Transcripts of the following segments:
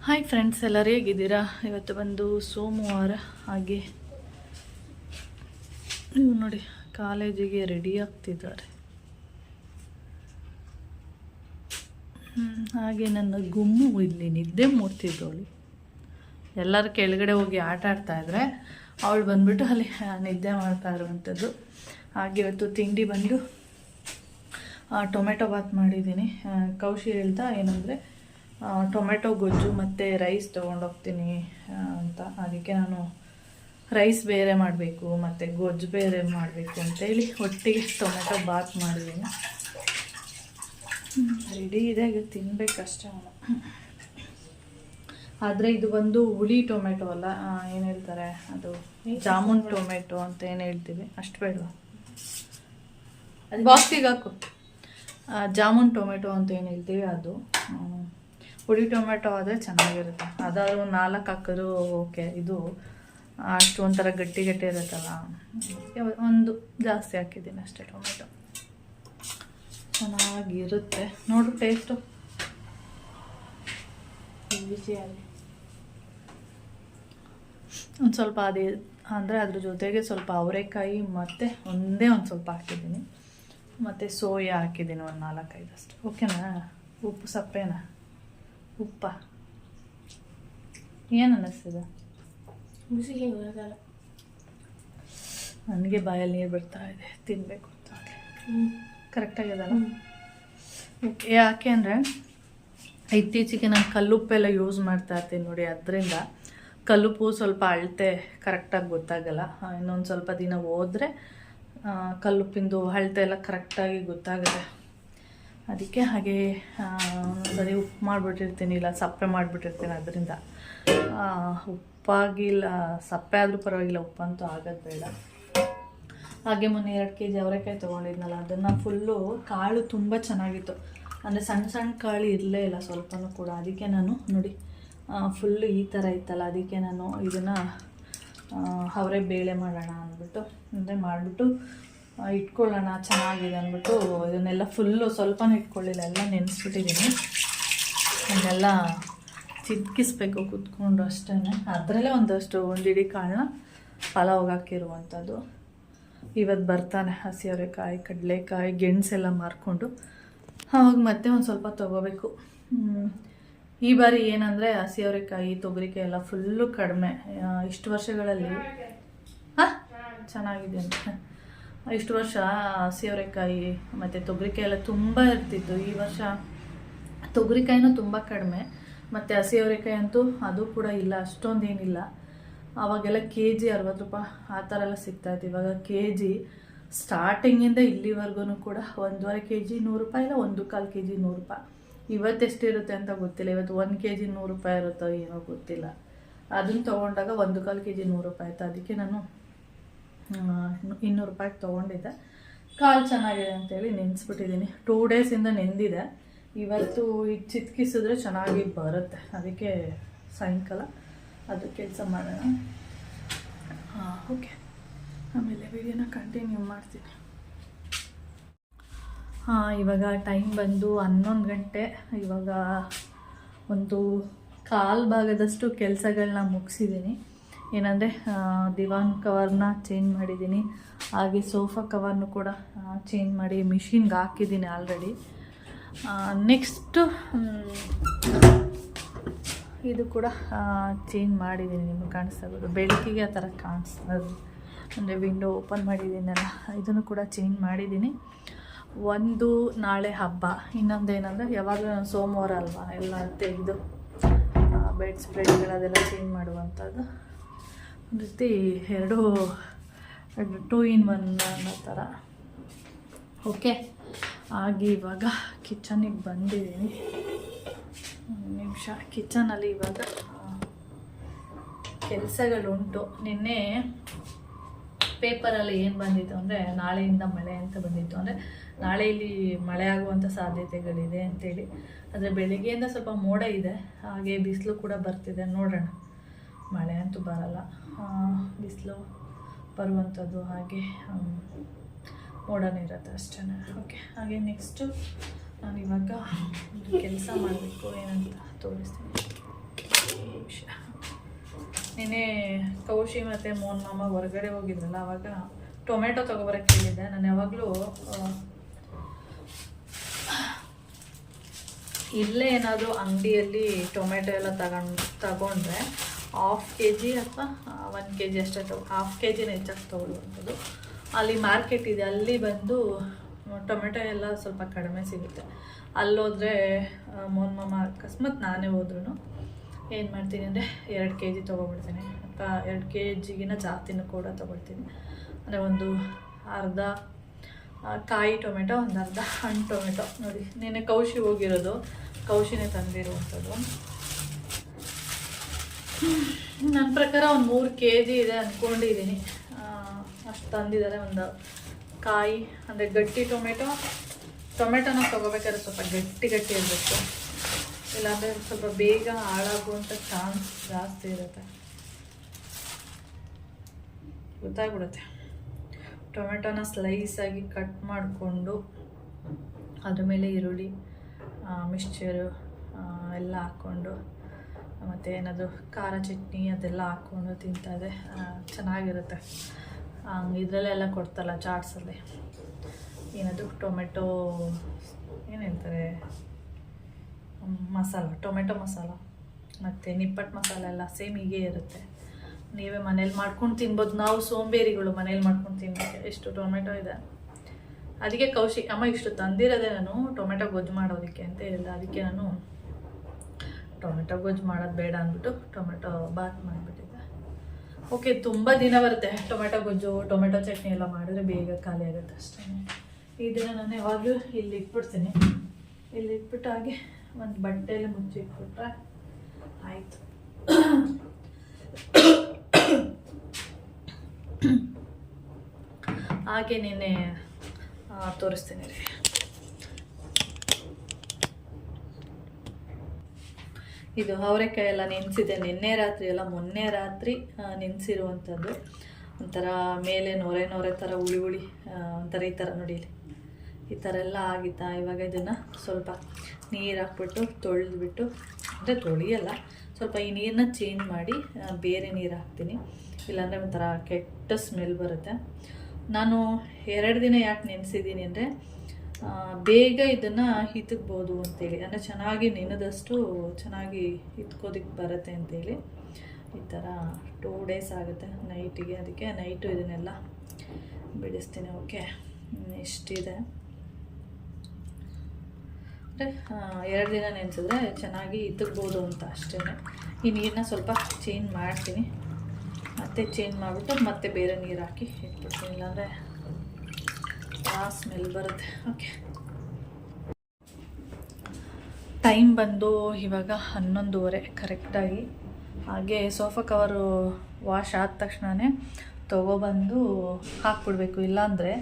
Hi friends, ಎಲ್ಲರೂ ಹೇಗಿದ್ದೀರಾ? ಇವತ್ತು ಬಂದು ಸೋಮವಾರ. ಹಾಗೆ ನೀವು ನೋಡಿ ಕಾಲೇಜಿಗೆ ರೆಡಿ ಆಗ್ತಿದ್ದಾರೆ. ಹಾಗೆ ನನ್ನ ಗುಮ್ಮು ಇಲ್ಲಿ ನಿದ್ದೆ ಮೂಡ್ತಿದ್ದವಳು. ಎಲ್ಲರೂ ಕೆಳಗಡೆ ಹೋಗಿ ಆಟ ಆಡ್ತಾಯಿದ್ರೆ ಅವಳು ಬಂದ್ಬಿಟ್ಟು ಅಲ್ಲಿ ನಿದ್ದೆ ಮಾಡ್ತಾ ಇರುವಂಥದ್ದು. ಹಾಗೆ ಇವತ್ತು ತಿಂಡಿ ಬಂದು ಟೊಮೆಟೊ ಬಾತ್ ಮಾಡಿದ್ದೀನಿ. ಕೌಶಿ ಹೇಳ್ತಾ ಏನಂದರೆ ಟೊಮೆಟೊ ಗೊಜ್ಜು ಮತ್ತು ರೈಸ್ ತೊಗೊಂಡೋಗ್ತೀನಿ ಅಂತ. ಅದಕ್ಕೆ ನಾನು ರೈಸ್ ಬೇರೆ ಮಾಡಬೇಕು ಮತ್ತು ಗೊಜ್ಜು ಬೇರೆ ಮಾಡಬೇಕು ಅಂತೇಳಿ ಒಟ್ಟಿಗೆ ಟೊಮೆಟೊ ಬಾತ್ ಮಾಡಿದ್ದೀನಿ. ರೆಡಿ ಇದೆ, ಈಗ ತಿನ್ನಬೇಕಷ್ಟೇ. ಆದರೆ ಇದು ಬಂದು ಹುಳಿ ಟೊಮೆಟೊ ಅಲ್ಲ, ಏನು ಹೇಳ್ತಾರೆ ಅದು ಜಾಮೂನ್ ಟೊಮೆಟೊ ಅಂತ ಏನು ಹೇಳ್ತೀವಿ, ಅಷ್ಟು ಬೇಡವಾ? ಬಾಕ್ಸಿಗೆ ಹಾಕು. ಜಾಮೂನ್ ಟೊಮೆಟೊ ಅಂತ ಏನು ಹೇಳ್ತೀವಿ ಅದು. ಹುಳಿ ಟೊಮೆಟೊ ಆದರೆ ಚೆನ್ನಾಗಿರುತ್ತೆ. ಅದಾದ್ರೂ 4 ಹಾಕಿದ್ರು ಓಕೆ. ಇದು ಅಷ್ಟು ಒಂಥರ ಗಟ್ಟಿ ಗಟ್ಟಿ ಇರುತ್ತಲ್ಲ, ಒಂದು ಜಾಸ್ತಿ ಹಾಕಿದ್ದೀನಿ ಅಷ್ಟೇ. ಟೊಮೆಟೊ ಚೆನ್ನಾಗಿರುತ್ತೆ ನೋಡು, ಟೇಸ್ಟು ಬಿಸಿಯಾಗಿ. ಒಂದು ಸ್ವಲ್ಪ ಅದೇ ಅಂದರೆ ಅದ್ರ ಜೊತೆಗೆ ಸ್ವಲ್ಪ ಅವರೆಕಾಯಿ ಮತ್ತು ಒಂದೇ ಒಂದು ಸ್ವಲ್ಪ ಹಾಕಿದ್ದೀನಿ, ಮತ್ತು ಸೋಯಾ ಹಾಕಿದ್ದೀನಿ ಒಂದು 4-5 ಅಷ್ಟು. ಓಕೆನಾ? ಉಪ್ಪು ಸಪ್ಪೆನಾ? ಉಪ್ಪ ಏನು ಅನ್ನಿಸ್ತದೆ? ನನಗೆ ಬಾಯಲ್ಲಿ ನೀರು ಬರ್ತಾ ಇದೆ, ತಿನ್ನಬೇಕು ಅಂತ. ಕರೆಕ್ಟಾಗಿದಲ್ಲ? ಯಾಕೆ ಅಂದರೆ ಇತ್ತೀಚೆಗೆ ನಾನು ಕಲ್ಲುಪ್ಪೆಲ್ಲ ಯೂಸ್ ಮಾಡ್ತಾ ಇರ್ತೀನಿ ನೋಡಿ, ಅದರಿಂದ ಕಲ್ಲುಪ್ಪು ಸ್ವಲ್ಪ ಅಳತೆ ಕರೆಕ್ಟಾಗಿ ಗೊತ್ತಾಗಲ್ಲ. ಇನ್ನೊಂದು ಸ್ವಲ್ಪ ದಿನ ಹೋದರೆ ಕಲ್ಲುಪ್ಪಿಂದು ಅಳತೆ ಎಲ್ಲ ಕರೆಕ್ಟಾಗಿ ಗೊತ್ತಾಗುತ್ತೆ. ಅದಕ್ಕೆ ಹಾಗೆ ಸರಿ ಉಪ್ಪು ಮಾಡಿಬಿಟ್ಟಿರ್ತೀನಿ, ಇಲ್ಲ ಸಪ್ಪೆ ಮಾಡಿಬಿಟ್ಟಿರ್ತೀನಿ. ಅದರಿಂದ ಉಪ್ಪಾಗಿಲ್ಲ, ಸಪ್ಪೆ ಆದರೂ ಪರವಾಗಿಲ್ಲ, ಉಪ್ಪಂತೂ ಆಗೋದು ಬೇಡ. ಹಾಗೆ ಮೊನ್ನೆ 2 kg ಅವರೆಕಾಯಿ ತೊಗೊಂಡಿದ್ನಲ್ಲ, ಅದನ್ನು ಫುಲ್ಲು ಕಾಳು ತುಂಬ ಚೆನ್ನಾಗಿತ್ತು. ಅಂದರೆ ಸಣ್ಣ ಸಣ್ಣ ಕಾಳು ಇರಲೇ ಇಲ್ಲ ಸ್ವಲ್ಪನೂ ಕೂಡ. ಅದಕ್ಕೆ ನಾನು ನೋಡಿ ಫುಲ್ಲು ಈ ಥರ ಇತ್ತಲ್ಲ, ಅದಕ್ಕೆ ನಾನು ಇದನ್ನು ಅವರೇ ಬೇಳೆ ಮಾಡೋಣ ಅಂದ್ಬಿಟ್ಟು, ಅಂದರೆ ಮಾಡಿಬಿಟ್ಟು ಇಟ್ಕೊಳ್ಳೋಣ ಚೆನ್ನಾಗಿದೆ ಅಂದ್ಬಿಟ್ಟು ಇದನ್ನೆಲ್ಲ ಫುಲ್ಲು ಸ್ವಲ್ಪನೂ ಇಟ್ಕೊಳ್ಳಿಲ್ಲ, ಎಲ್ಲ ನೆನೆಸ್ಬಿಟ್ಟಿದ್ದೀನಿ. ಅದನ್ನೆಲ್ಲ ಚಿತ್ಕಿಸ್ಬೇಕು ಕುತ್ಕೊಂಡು ಅಷ್ಟೇ. ಅದರಲ್ಲೇ ಒಂದು ಇಡೀ ಕಾಳನ್ನ ಪಲಾವ್ಗೆ ಹಾಕಿರುವಂಥದ್ದು. ಇವತ್ತು ಬರ್ತಾನೆ ಹಸಿ ಅವರೆಕಾಯಿ, ಕಡಲೆಕಾಯಿ, ಗೆಣಸೆಲ್ಲ ಮಾರ್ಕೊಂಡು ಅವಾಗ ಮತ್ತೆ ಒಂದು ಸ್ವಲ್ಪ ತೊಗೋಬೇಕು. ಈ ಬಾರಿ ಏನಂದರೆ ಹಸಿ ಅವರೆಕಾಯಿ, ತೊಗರಿಕಾಯಿ ಎಲ್ಲ ಫುಲ್ಲು ಕಡಿಮೆ. ಇಷ್ಟು ವರ್ಷಗಳಲ್ಲಿ ಚೆನ್ನಾಗಿದೆ ಅಂತ, ಇಷ್ಟು ವರ್ಷ ಹಸಿ ಅವರೆಕಾಯಿ ಮತ್ತು ತೊಗರಿಕಾಯಿ ಎಲ್ಲ ತುಂಬ ಇರ್ತಿತ್ತು. ಈ ವರ್ಷ ತೊಗರಿಕಾಯಿನೂ ತುಂಬ ಕಡಿಮೆ, ಮತ್ತು ಹಸಿ ಅವರೆಕಾಯಿ ಅಂತೂ ಅದು ಕೂಡ ಇಲ್ಲ, ಅಷ್ಟೊಂದೇನಿಲ್ಲ. ಆವಾಗೆಲ್ಲ kg 60 ರೂಪಾಯಿ ಆ ಥರ ಎಲ್ಲ ಸಿಗ್ತಾಯಿತ್ತು. ಇವಾಗ kg ಸ್ಟಾರ್ಟಿಂಗಿಂದ ಇಲ್ಲಿವರೆಗೂ ಕೂಡ 1.5 kg 100 ರೂಪಾಯಿ, ಇಲ್ಲ 1/4 kg 100 ರೂಪಾಯಿ. ಇವತ್ತೆಷ್ಟಿರುತ್ತೆ ಅಂತ ಗೊತ್ತಿಲ್ಲ. ಇವತ್ತು 1 kg 100 ರೂಪಾಯಿ ಇರುತ್ತೋ ಏನೋ ಗೊತ್ತಿಲ್ಲ. ಅದನ್ನು ತೊಗೊಂಡಾಗ 1/4 kg 100 ರೂಪಾಯಿ ಆಯಿತು. ಅದಕ್ಕೆ ನಾನು 200 ರೂಪಾಯಿಗೆ ತೊಗೊಂಡಿದ್ದೆ. ಕಾಲು ಚೆನ್ನಾಗಿದೆ ಅಂತೇಳಿ ನೆನೆಸ್ಬಿಟ್ಟಿದ್ದೀನಿ. 2 ಡೇಸಿಂದ ನೆಂದಿದೆ. ಇವತ್ತು ಇದು ಚಿತ್ಕಿಸಿದ್ರೆ ಚೆನ್ನಾಗಿ ಬರುತ್ತೆ. ಅದಕ್ಕೆ ಸಾಯಂಕಾಲ ಅದು ಕೆಲಸ ಮಾಡೋಣ. ಓಕೆ, ಆಮೇಲೆ ವಿಡಿಯೋನ ಕಂಟಿನ್ಯೂ ಮಾಡ್ತೀನಿ. ಇವಾಗ ಟೈಮ್ ಬಂದು 11 ಗಂಟೆ. ಇವಾಗ ಒಂದು 1/4 ಭಾಗದಷ್ಟು ಕೆಲಸಗಳನ್ನ ಮುಗಿಸಿದ್ದೀನಿ. ಏನಂದರೆ ದಿವಾನ್ ಕವರ್ನ ಚೇಂಜ್ ಮಾಡಿದ್ದೀನಿ, ಹಾಗೆ ಸೋಫಾ ಕವರ್ನು ಕೂಡ ಚೇಂಜ್ ಮಾಡಿ ಮಿಷಿನ್ಗೆ ಹಾಕಿದ್ದೀನಿ ಆಲ್ರೆಡಿ. ನೆಕ್ಸ್ಟು ಇದು ಕೂಡ ಚೇಂಜ್ ಮಾಡಿದ್ದೀನಿ. ನಿಮಗೆ ಕಾಣಿಸ್ತಾಗೋದು ಬೆಳಕಿಗೆ ಆ ಥರ ಕಾಣಿಸ್ತದೆ, ಅಂದರೆ ವಿಂಡೋ ಓಪನ್ ಮಾಡಿದ್ದೀನಲ್ಲ, ಇದನ್ನು ಕೂಡ ಚೇಂಜ್ ಮಾಡಿದ್ದೀನಿ. ಒಂದು ನಾಳೆ ಹಬ್ಬ, ಇನ್ನೊಂದು ಏನಂದರೆ ಯಾವಾಗಲೂ ನಾನು ಸೋಮವಾರ ಅಲ್ವಾ ಎಲ್ಲ ತೆಗೆದು ಬೆಡ್ ಸ್ಪ್ರೆಡ್ಗಳದೆಲ್ಲ ಚೇಂಜ್ ಮಾಡುವಂಥದ್ದು. ಒಂದು ರೀತಿ 2 in 1 ಅನ್ನೋ ಥರ. ಓಕೆ, ಹಾಗೆ ಇವಾಗ ಕಿಚನಿಗೆ ಬಂದಿದ್ದೀನಿ. ಒಂದು ನಿಮಿಷ. ಕಿಚನಲ್ಲಿ ಇವಾಗ ಕೆಲಸಗಳುಂಟು. ನಿನ್ನೆ ಪೇಪರಲ್ಲಿ ಏನು ಬಂದಿತ್ತು ಅಂದರೆ ನಾಳೆಯಿಂದ ಮಳೆ ಅಂತ ಬಂದಿತ್ತು. ಅಂದರೆ ನಾಳೆ ಇಲ್ಲಿ ಮಳೆ ಆಗುವಂಥ ಸಾಧ್ಯತೆಗಳಿದೆ ಅಂಥೇಳಿ. ಆದರೆ ಬೆಳಗ್ಗೆಯಿಂದ ಸ್ವಲ್ಪ ಮೋಡ ಇದೆ, ಹಾಗೆ ಬಿಸಿಲು ಕೂಡ ಬರ್ತಿದೆ. ನೋಡೋಣ, ಮಳೆ ಅಂತೂ ಬರಲ್ಲ, ಬಿಸಿಲು ಬರುವಂಥದ್ದು, ಹಾಗೆ ಮೋಡನೇ ಇರುತ್ತೆ ಅಷ್ಟೇ. ಓಕೆ, ಹಾಗೆ ನೆಕ್ಸ್ಟು ನಾನು ಇವಾಗ ಕೆಲಸ ಮಾಡಬೇಕು ಏನಂತ ತೋರಿಸ್ತೀನಿ. ನಿನ್ನೆ ಕೌಶಿ ಮತ್ತು ಮೋಹನ್ ಮಾಮ ಹೊರಗಡೆ ಹೋಗಿದ್ರಲ್ಲ, ಆವಾಗ ಟೊಮೆಟೊ ತೊಗೊಬರಕ್ಕೆ ಹೇಳಿದ್ದೆ. ನಾನು ಯಾವಾಗಲೂ ಇಲ್ಲೇ ಏನಾದರೂ ಅಂಗಡಿಯಲ್ಲಿ ಟೊಮೆಟೊ ಎಲ್ಲ ತಗೊಂಡ್ರೆ ಹಾಫ್ kg ಅಥವಾ 1 kg ಅಷ್ಟೇ ಹಾಫ್ kgನ ಹೆಚ್ಚಾಗಿ ತೊಗೊಳ್ಳುವಂಥದ್ದು. ಅಲ್ಲಿ ಮಾರ್ಕೆಟ್ ಇದೆ, ಅಲ್ಲಿ ಬಂದು ಟೊಮೆಟೊ ಎಲ್ಲ ಸ್ವಲ್ಪ ಕಡಿಮೆ ಸಿಗುತ್ತೆ. ಅಲ್ಲೋದ್ರೆ ಮೋಹನ್ ಮಾಮ ಅಕಸ್ಮಾತ್ ನಾನೇ ಹೋದ್ರೂ ಏನು ಮಾಡ್ತೀನಿ ಅಂದರೆ 2 kg ತೊಗೊಬಿಡ್ತೀನಿ, ಅಥವಾ 2 kgಗಿನ ಜಾಸ್ತಿನೂ ಕೂಡ ತೊಗೊಳ್ತೀನಿ. ಅಂದರೆ ಒಂದು ಅರ್ಧ ಕಾಯಿ ಟೊಮೆಟೊ, ಒಂದು ಅರ್ಧ ಹಣ್ಣು ಟೊಮೆಟೊ. ನೋಡಿ ನೆನ್ನೆ ಕೌಶಿ ಹೋಗಿರೋದು, ಕೌಶಿನೇ ತಂದಿರುವಂಥದ್ದು. ನನ್ನ ಪ್ರಕಾರ ಒಂದು 3 kg ಇದೆ ಅಂದ್ಕೊಂಡಿದ್ದೀನಿ, ಅಷ್ಟು ತಂದಿದ್ದಾರೆ. ಒಂದು ಕಾಯಿ ಅಂದರೆ ಗಟ್ಟಿ ಟೊಮೆಟೊನ ತೊಗೋಬೇಕಾದ್ರೆ ಸ್ವಲ್ಪ ಗಟ್ಟಿ ಇರಬೇಕು, ಇಲ್ಲಾಂದರೆ ಸ್ವಲ್ಪ ಬೇಗ ಹಾಳಾಗುವಂಥ ಚಾನ್ಸ್ ಜಾಸ್ತಿ ಇರುತ್ತೆ. ಗೊತ್ತಾಗ್ಬಿಡುತ್ತೆ. ಟೊಮೆಟೊನ ಸ್ಲೈಸಾಗಿ ಕಟ್ ಮಾಡಿಕೊಂಡು ಅದ್ರ ಮೇಲೆ ಈರುಳ್ಳಿ, ಮಿಕ್ಸ್ಚರು ಎಲ್ಲ ಹಾಕ್ಕೊಂಡು, ಮತ್ತು ಏನಾದರೂ ಖಾರ ಚಟ್ನಿ ಅದೆಲ್ಲ ಹಾಕ್ಕೊಂಡು ತಿಂತಾಯಿದೆ, ಚೆನ್ನಾಗಿರುತ್ತೆ. ಇದರಲ್ಲೆಲ್ಲ ಕೊಡ್ತಲ್ಲ ಚಾಟ್ಸಲ್ಲಿ, ಏನದು ಟೊಮೆಟೊ ಏನು ಹೇಳ್ತಾರೆ ಮಸಾಲ, ಟೊಮೆಟೊ ಮಸಾಲ ಮತ್ತು ನಿಪ್ಪಟ್ಟು ಮಸಾಲ ಎಲ್ಲ ಸೇಮ್ ಹೀಗೆ ಇರುತ್ತೆ. ನೀವೇ ಮನೇಲಿ ಮಾಡ್ಕೊಂಡು ತಿನ್ಬೋದು. ನಾವು ಸೋಂಬೇರಿಗಳು ಮನೇಲಿ ಮಾಡ್ಕೊಂಡು ತಿನ್ನೋಕ್ಕೆ. ಎಷ್ಟು ಟೊಮೆಟೊ ಇದೆ, ಅದಕ್ಕೆ ಕೌಶಿ ಅಮ್ಮ ಇಷ್ಟು ತಂದಿರೋದೆ ನಾನು ಟೊಮೆಟೊ ಗೊಜ್ಜು ಮಾಡೋದಕ್ಕೆ ಅಂತ ಹೇಳಿಲ್ಲ. ಅದಕ್ಕೆ ನಾನು ಟೊಮೆಟೊ ಗೊಜ್ಜು ಮಾಡೋದು ಬೇಡ ಅಂದ್ಬಿಟ್ಟು ಟೊಮೆಟೊ ಬಾತ್ ಮಾಡಿಬಿಟ್ಟಿದ್ದೆ. ಓಕೆ, ತುಂಬ ದಿನ ಬರುತ್ತೆ ಟೊಮೆಟೊ ಗೊಜ್ಜು, ಟೊಮೆಟೊ ಚಟ್ನಿ ಎಲ್ಲ ಮಾಡಿದ್ರೆ ಬೇಗ ಖಾಲಿ ಆಗುತ್ತೆ ಅಷ್ಟೇ. ಇದನ್ನು ನಾನು ಯಾವಾಗಲೂ ಇಲ್ಲಿ ಇಟ್ಬಿಡ್ತೀನಿ. ಇಲ್ಲಿ ಇಟ್ಬಿಟ್ಟು ಹಾಗೆ ಒಂದು ಬಟ್ಟೆಯಲ್ಲಿ ಮುಚ್ಚಿಟ್ಬಿಟ್ರೆ ಆಯಿತು. ಹಾಗೆ ನಿನ್ನೆ ತೋರಿಸ್ತೀನಿ ರೀ. ಇದು ಅವರೆಕಾಯಿ ಎಲ್ಲ ನೆನೆಸಿದೆ ನಿನ್ನೆ ರಾತ್ರಿ ಎಲ್ಲ, ಮೊನ್ನೆ ರಾತ್ರಿ ನೆನೆಸಿರುವಂಥದ್ದು. ಒಂಥರ ಮೇಲೆ ನೊರೆ ಥರ ಹುಳಿ ಒಂಥರ ಈ ಥರ ನೋಡಿ, ಈ ಥರ ಎಲ್ಲ ಆಗಿತ್ತಾ. ಇವಾಗ ಇದನ್ನು ಸ್ವಲ್ಪ ನೀರು ಹಾಕ್ಬಿಟ್ಟು ತೊಳೆದ್ಬಿಟ್ಟು, ಅಂದರೆ ತೊಳೆಯಲ್ಲ, ಸ್ವಲ್ಪ ಈ ನೀರನ್ನ ಚೇಂಜ್ ಮಾಡಿ ಬೇರೆ ನೀರು ಹಾಕ್ತೀನಿ, ಇಲ್ಲಾಂದರೆ ಒಂಥರ ಕೆಟ್ಟ ಸ್ಮೆಲ್ ಬರುತ್ತೆ. ನಾನು 2 ದಿನ ಯಾಕೆ ನೆನೆಸಿದ್ದೀನಿ ಅಂದರೆ ಬೇಗ ಇದನ್ನು ಹಿತಕ್ಬೋದು ಅಂತೇಳಿ, ಅಂದರೆ ಚೆನ್ನಾಗಿ ನೆನೆದಷ್ಟು ಚೆನ್ನಾಗಿ ಹಿತ್ಕೋದಕ್ಕೆ ಬರುತ್ತೆ ಅಂತೇಳಿ ಈ ಥರ 2 days ಆಗುತ್ತೆ ನೈಟಿಗೆ. ಅದಕ್ಕೆ ನೈಟು ಇದನ್ನೆಲ್ಲ ಬಿಡಿಸ್ತೀನಿ. ಓಕೆ, ಇಷ್ಟಿದೆ. ಅಂದರೆ 2 ದಿನ ನೆನೆಸಿದ್ರೆ ಚೆನ್ನಾಗಿ ಹಿತಕ್ಬೋದು ಅಂತ ಅಷ್ಟೇ. ಈ ನೀರನ್ನ ಸ್ವಲ್ಪ ಚೇಂಜ್ ಮಾಡ್ತೀನಿ, ಮತ್ತೆ ಚೇಂಜ್ ಮಾಡಿಬಿಟ್ಟು ಮತ್ತೆ ಬೇರೆ ನೀರು ಹಾಕಿ ಇಟ್ಬಿಡ್ತೀನಿ, ಇಲ್ಲಾಂದರೆ ಸ್ಮೆಲ್ ಬರುತ್ತೆ. ಓಕೆ, ಟೈಮ್ ಬಂದು ಇವಾಗ 11:30 ಕರೆಕ್ಟಾಗಿ. ಹಾಗೆ ಸೋಫಾ ಕವರು ವಾಶ್ ಆದ ತಕ್ಷಣವೇ ತೊಗೊಬಂದು ಹಾಕ್ಬಿಡ್ಬೇಕು, ಇಲ್ಲಾಂದರೆ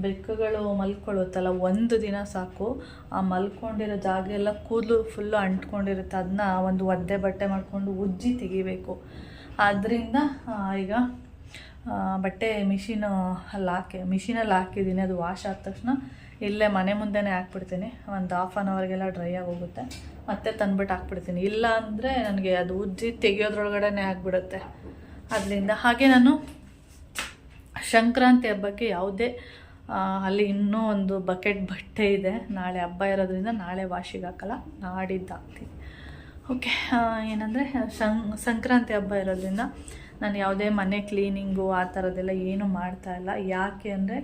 ಬೆಕ್ಕುಗಳು ಮಲ್ಕೊಳ್ಳುತ್ತಲ್ಲ, 1 ದಿನ ಸಾಕು. ಆ ಮಲ್ಕೊಂಡಿರೋ ಜಾಗ ಎಲ್ಲ ಕೂದಲು ಫುಲ್ಲು ಅಂಟ್ಕೊಂಡಿರುತ್ತೆ, ಅದನ್ನ ಒಂದು ಒದ್ದೆ ಬಟ್ಟೆ ಮಾಡಿಕೊಂಡು ಉಜ್ಜಿ ತೆಗಿಬೇಕು. ಆದ್ದರಿಂದ ಈಗ ಬಟ್ಟೆ ಮಿಷಿನಲ್ಲಿ ಹಾಕಿದ್ದೀನಿ. ಅದು ವಾಶ್ ಆದ ತಕ್ಷಣ ಇಲ್ಲೇ ಮನೆ ಮುಂದೆನೇ ಹಾಕ್ಬಿಡ್ತೀನಿ. ಒಂದು 1/2 hourಗೆಲ್ಲ ಡ್ರೈ ಆಗಿ ಹೋಗುತ್ತೆ, ಮತ್ತೆ ತಂದ್ಬಿಟ್ಟು ಹಾಕ್ಬಿಡ್ತೀನಿ. ಇಲ್ಲ ಅಂದರೆ ನನಗೆ ಅದು ಉಜ್ಜಿ ತೆಗಿಯೋದ್ರೊಳಗಡೆ ಆಗಿಬಿಡುತ್ತೆ. ಅದರಿಂದ ಹಾಗೆ ನಾನು ಸಂಕ್ರಾಂತಿ ಹಬ್ಬಕ್ಕೆ ಯಾವುದೇ ಅಲ್ಲಿ ಇನ್ನೂ ಒಂದು ಬಕೆಟ್ ಬಟ್ಟೆ ಇದೆ. ನಾಳೆ ಹಬ್ಬ ಇರೋದ್ರಿಂದ ನಾಳೆ ವಾಶಿಗೆ ಹಾಕಲ್ಲ, ನಾಡಿದ್ದು ಹಾಕ್ತೀನಿ. ಓಕೆ, ಏನಂದರೆ ಸಂಕ್ರಾಂತಿ ಹಬ್ಬ ಇರೋದ್ರಿಂದ ನಾನು ಯಾವುದೇ ಮನೆ ಕ್ಲೀನಿಂಗು ಆ ಥರದ್ದೆಲ್ಲ ಏನೂ ಮಾಡ್ತಾಯಿಲ್ಲ. ಯಾಕೆ ಅಂದರೆ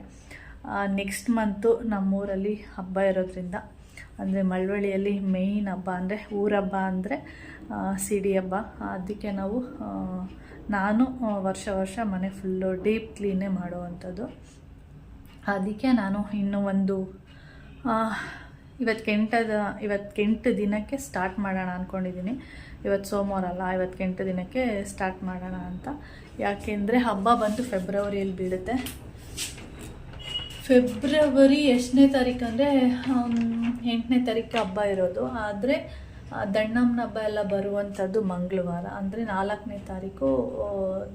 ನೆಕ್ಸ್ಟ್ ಮಂತು ನಮ್ಮೂರಲ್ಲಿ ಹಬ್ಬ ಇರೋದ್ರಿಂದ, ಅಂದರೆ ಮಳವಳ್ಳಿಯಲ್ಲಿ ಮೇಯ್ನ್ ಹಬ್ಬ ಅಂದರೆ ಊರಹಬ್ಬ ಅಂದರೆ ಸಿಡಿ ಹಬ್ಬ. ಅದಕ್ಕೆ ನಾನು ವರ್ಷ ಮನೆ ಫುಲ್ಲು ಡೀಪ್ ಕ್ಲೀನೇ ಮಾಡುವಂಥದ್ದು. ಅದಕ್ಕೆ ನಾನು ಇನ್ನೂ ಒಂದು ಇವತ್ತು 8 ದಿನಕ್ಕೆ ಸ್ಟಾರ್ಟ್ ಮಾಡೋಣ ಅಂದ್ಕೊಂಡಿದ್ದೀನಿ. ಇವತ್ತು ಸೋಮವಾರ ಅಲ್ಲ, ಇವತ್ತು 8 ದಿನಕ್ಕೆ ಸ್ಟಾರ್ಟ್ ಮಾಡೋಣ ಅಂತ. ಯಾಕೆಂದರೆ ಹಬ್ಬ ಬಂದು ಫೆಬ್ರವರಿಯಲ್ಲಿ ಬೀಳುತ್ತೆ. ಫೆಬ್ರವರಿ ಎಷ್ಟನೇ ತಾರೀಕು ಅಂದರೆ 8ನೇ ತಾರೀಕು ಹಬ್ಬ ಇರೋದು. ಆದರೆ ದಣ್ಣಮ್ಮನ ಹಬ್ಬ ಎಲ್ಲ ಬರುವಂಥದ್ದು ಮಂಗಳವಾರ, ಅಂದರೆ 4ನೇ ತಾರೀಕು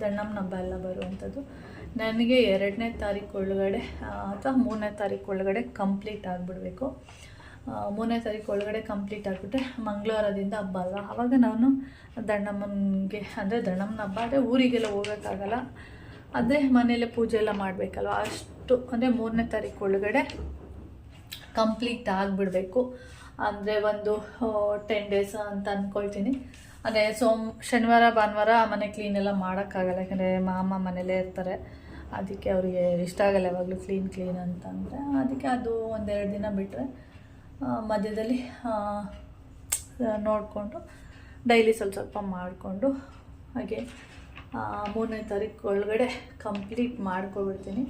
ದಣ್ಣಮ್ಮನ ಹಬ್ಬ ಎಲ್ಲ ಬರುವಂಥದ್ದು. ನನಗೆ 2ನೇ ತಾರೀಕು ಒಳಗಡೆ ಅಥವಾ 3ನೇ ತಾರೀಕು ಒಳಗಡೆ ಕಂಪ್ಲೀಟ್ ಆಗಿಬಿಡ್ಬೇಕು. 3ನೇ ತಾರೀಕು ಒಳಗಡೆ ಕಂಪ್ಲೀಟ್ ಆಗಿಬಿಟ್ರೆ ಮಂಗಳವಾರದಿಂದ ಹಬ್ಬ ಅಲ್ವಾ, ಆವಾಗ ನಾನು ದಣ್ಣಮ್ಮನಿಗೆ ಅಂದರೆ ದಣ್ಣಮ್ಮನ ಹಬ್ಬ ಅಂದರೆ ಊರಿಗೆಲ್ಲ ಹೋಗೋಕ್ಕಾಗಲ್ಲ, ಅದೇ ಮನೆಯಲ್ಲೇ ಪೂಜೆ ಎಲ್ಲ ಮಾಡಬೇಕಲ್ವ, ಅಷ್ಟು ಅಂದರೆ 3ನೇ ತಾರೀಕು ಒಳಗಡೆ ಕಂಪ್ಲೀಟ್ ಆಗಿಬಿಡಬೇಕು. ಅಂದರೆ ಒಂದು 10 ಡೇಸ್ ಅಂತ ಅಂದ್ಕೊಳ್ತೀನಿ. ಅಂದರೆ ಶನಿವಾರ ಭಾನುವಾರ ಮನೆ ಕ್ಲೀನ್ ಎಲ್ಲ ಮಾಡೋಕ್ಕಾಗಲ್ಲ, ಯಾಕಂದರೆ ಮಾಮ ಮನೇಲೇ ಇರ್ತಾರೆ, ಅದಕ್ಕೆ ಅವರಿಗೆ ಇಷ್ಟ ಆಗಲ್ಲ ಯಾವಾಗಲೂ ಕ್ಲೀನ್ ಅಂತಂದರೆ, ಅದಕ್ಕೆ ಅದು 1-2 ದಿನ ಬಿಟ್ಟರೆ ಮಧ್ಯದಲ್ಲಿ ನೋಡಿಕೊಂಡು ಡೈಲಿ ಸ್ವಲ್ಪ ಮಾಡಿಕೊಂಡು ಹಾಗೆ 3ನೇ ತಾರೀಕು ಒಳಗಡೆ ಕಂಪ್ಲೀಟ್ ಮಾಡ್ಕೊಬಿಡ್ತೀನಿ.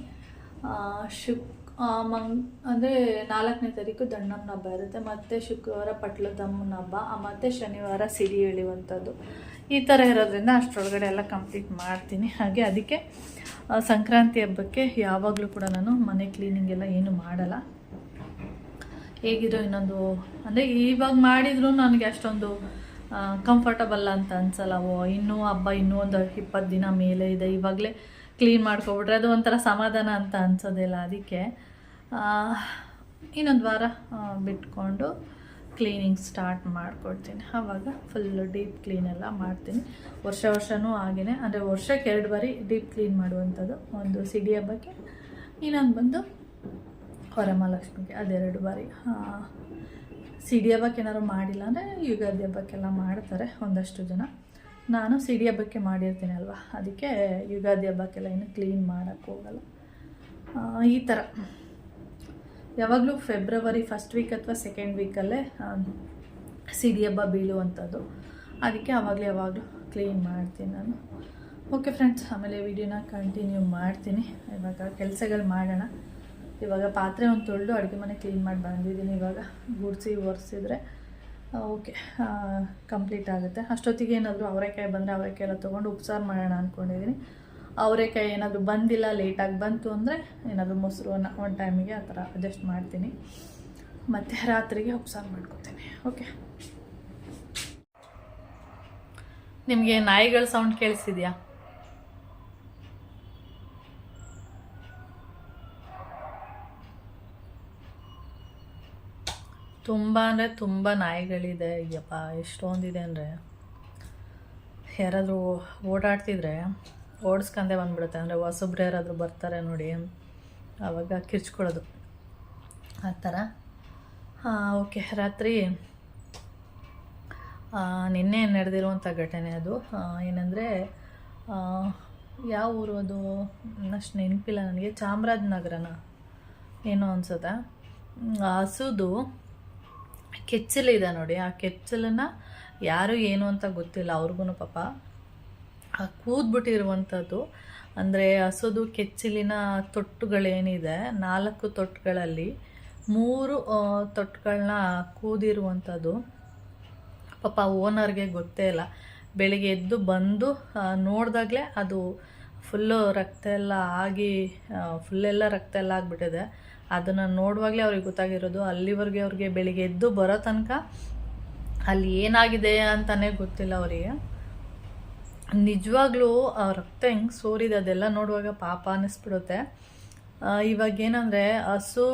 ಅಂದರೆ 4ನೇ ತಾರೀಕು ದಣ್ಣಮ್ಮನ ಹಬ್ಬ ಇರುತ್ತೆ, ಮತ್ತು ಶುಕ್ರವಾರ ಪಟ್ಲದಮ್ಮನ ಹಬ್ಬ, ಮತ್ತು ಶನಿವಾರ ಸಿಡಿ ಎಳೆಯುವಂಥದ್ದು, ಈ ಥರ ಇರೋದ್ರಿಂದ ಅಷ್ಟರೊಳಗಡೆ ಎಲ್ಲ ಕಂಪ್ಲೀಟ್ ಮಾಡ್ತೀನಿ. ಹಾಗೆ ಅದಕ್ಕೆ ಸಂಕ್ರಾಂತಿ ಹಬ್ಬಕ್ಕೆ ಯಾವಾಗಲೂ ಕೂಡ ನಾನು ಮನೆ ಕ್ಲೀನಿಂಗ್ ಎಲ್ಲ ಏನು ಮಾಡಲ್ಲ. ಹೇಗಿರೋ ಇನ್ನೊಂದು ಅಂದರೆ ಇವಾಗ ಮಾಡಿದರೂ ನನಗೆ ಅಷ್ಟೊಂದು ಕಂಫರ್ಟಬಲ್ ಅಂತ ಅನ್ಸಲ್ಲ. ಇನ್ನೂ ಹಬ್ಬ ಇನ್ನೂ ಒಂದು 20 ದಿನ ಮೇಲೆ ಇದೆ, ಇವಾಗಲೇ ಕ್ಲೀನ್ ಮಾಡ್ಕೊಬಿಟ್ರೆ ಅದು ಒಂಥರ ಸಮಾಧಾನ ಅಂತ ಅನ್ಸೋದಿಲ್ಲ. ಅದಕ್ಕೆ ಇನ್ನೊಂದು ವಾರ ಬಿಟ್ಕೊಂಡು ಕ್ಲೀನಿಂಗ್ ಸ್ಟಾರ್ಟ್ ಮಾಡ್ಕೊಡ್ತೀನಿ. ಆವಾಗ ಫುಲ್ಲು ಡೀಪ್ ಕ್ಲೀನೆಲ್ಲ ಮಾಡ್ತೀನಿ. ವರ್ಷವೂ ಹಾಗೆಯೇ, ಅಂದರೆ ವರ್ಷಕ್ಕೆ 2 ಬಾರಿ ಡೀಪ್ ಕ್ಲೀನ್ ಮಾಡುವಂಥದ್ದು, ಒಂದು ಸಿಡಿ ಹಬ್ಬಕ್ಕೆ, ಇನ್ನೊಂದು ಬಂದು ವರಮಹಾಲಕ್ಷ್ಮಿಗೆ, ಅದು 2 ಬಾರಿ. ಸಿಡಿ ಹಬ್ಬಕ್ಕೆ ಏನಾದ್ರು ಮಾಡಿಲ್ಲ ಅಂದರೆ ಯುಗಾದಿ ಹಬ್ಬಕ್ಕೆಲ್ಲ ಮಾಡ್ತಾರೆ ಒಂದಷ್ಟು ಜನ. ನಾನು ಸಿಡಿ ಹಬ್ಬಕ್ಕೆ ಮಾಡಿರ್ತೀನಿ ಅಲ್ವಾ, ಅದಕ್ಕೆ ಯುಗಾದಿ ಹಬ್ಬಕ್ಕೆಲ್ಲ ಏನು ಕ್ಲೀನ್ ಮಾಡೋಕ್ಕೆ ಹೋಗಲ್ಲ. ಈ ಥರ ಯಾವಾಗಲೂ ಫೆಬ್ರವರಿ 1st ವೀಕ್ ಅಥವಾ 2nd ವೀಕಲ್ಲೇ ಸಿಡಿ ಹಬ್ಬ ಬೀಳುವಂಥದ್ದು, ಅದಕ್ಕೆ ಯಾವಾಗಲೂ ಕ್ಲೀನ್ ಮಾಡ್ತೀನಿ ನಾನು. ಓಕೆ ಫ್ರೆಂಡ್ಸ್, ಆಮೇಲೆ ವಿಡಿಯೋನ ಕಂಟಿನ್ಯೂ ಮಾಡ್ತೀನಿ. ಇವಾಗ ಕೆಲಸಗಳು ಮಾಡೋಣ. ಇವಾಗ ಪಾತ್ರೆ ಒಂದು ತೊಳೆದು ಅಡುಗೆ ಮನೆ ಕ್ಲೀನ್ ಮಾಡಿ ಬಂದಿದ್ದೀನಿ. ಇವಾಗ ಗುಡಿಸಿ ಒರೆಸಿದ್ರೆ ಓಕೆ ಕಂಪ್ಲೀಟ್ ಆಗುತ್ತೆ. ಅಷ್ಟೊತ್ತಿಗೆ ಏನಾದರೂ ಅವರೆಕಾಯಿ ಬಂದರೆ ಅವರೆಕಾಯಿ ಎಲ್ಲ ತೊಗೊಂಡು ಉಪ್ಸಾರು ಮಾಡೋಣ ಅಂದ್ಕೊಂಡಿದ್ದೀನಿ. ಅವರೆಕಾಯಿ ಏನಾದರೂ ಬಂದಿಲ್ಲ, ಲೇಟಾಗಿ ಬಂತು ಅಂದರೆ ಏನಾದರೂ ಮೊಸರು ಒಂದು ಟೈಮಿಗೆ ಆ ಥರ ಅಡ್ಜಸ್ಟ್ ಮಾಡ್ತೀನಿ, ಮತ್ತು ರಾತ್ರಿಗೆ ಉಪ್ಸಾರು ಮಾಡ್ಕೊತೀನಿ. ಓಕೆ, ನಿಮಗೆ ನಾಯಿಗಳ ಸೌಂಡ್ ಕೇಳಿಸಿದ್ಯಾ? ತುಂಬ ಅಂದರೆ ತುಂಬ ನಾಯಿಗಳಿದೆ. ಅಯ್ಯಪ್ಪ, ಎಷ್ಟೊಂದಿದೆ ಅಂದರೆ ಯಾರಾದರೂ ಓಡಾಡ್ತಿದ್ರೆ ಓಡಿಸ್ಕೊಂಡೇ ಬಂದುಬಿಡುತ್ತೆ. ಅಂದರೆ ಹೊಸಬ್ರು ಯಾರಾದರೂ ಬರ್ತಾರೆ ನೋಡಿ, ಆವಾಗ ಕಿರ್ಚ್ಕೊಳ್ಳೋದು ಆ ಥರ. ಓಕೆ, ರಾತ್ರಿ ನಿನ್ನೆ ನಡೆದಿರುವಂಥ ಘಟನೆ ಅದು. ಏನಂದರೆ ಯಾವ ಊರು ಅದು ಅಷ್ಟು ನೆನಪಿಲ್ಲ ನನಗೆ, ಚಾಮರಾಜನಗರನ ಏನೋ ಅನ್ಸುತ್ತೆ. ಹಸುದು ಕೆಚ್ಚಲಿದೆ ನೋಡಿ, ಆ ಕೆಚ್ಚಲನ್ನು ಯಾರು ಏನು ಅಂತ ಗೊತ್ತಿಲ್ಲ ಅವ್ರಿಗೂ ಪಾಪ ಕೂದ್ಬಿಟ್ಟಿರುವಂಥದ್ದು. ಅಂದರೆ ಹಸುದು ಕೆಚ್ಚಲಿನ ತೊಟ್ಟುಗಳೇನಿದೆ, 4 ತೊಟ್ಟುಗಳಲ್ಲಿ 3 ತೊಟ್ಟುಗಳನ್ನ ಕೂದಿರುವಂಥದ್ದು. ಪಾಪ ಓನರ್ಗೆ ಗೊತ್ತೇ ಇಲ್ಲ. ಬೆಳಿಗ್ಗೆ ಎದ್ದು ಬಂದು ನೋಡಿದಾಗಲೇ ಅದು ಫುಲ್ಲು ರಕ್ತ ಎಲ್ಲ ಆಗಿ ಫುಲ್ಲೆಲ್ಲ ರಕ್ತ ಎಲ್ಲ ಆಗಿಬಿಟ್ಟಿದೆ. ಅದನ್ನು ನೋಡುವಾಗಲೇ ಅವ್ರಿಗೆ ಗೊತ್ತಾಗಿರೋದು. ಅಲ್ಲಿವರೆಗೆ ಅವ್ರಿಗೆ ಬೆಳಿಗ್ಗೆ ಎದ್ದು ಬರೋ ತನಕ ಅಲ್ಲಿ ಏನಾಗಿದೆ ಅಂತಲೇ ಗೊತ್ತಿಲ್ಲ ಅವರಿಗೆ. ನಿಜವಾಗ್ಲೂ ಆ ರಕ್ತ ಹೆಂಗೆ ಸೋರಿದೆ ಅದೆಲ್ಲ ನೋಡುವಾಗ ಪಾಪ ಅನ್ನಿಸ್ಬಿಡುತ್ತೆ. ಇವಾಗೇನಂದರೆ ಹಸು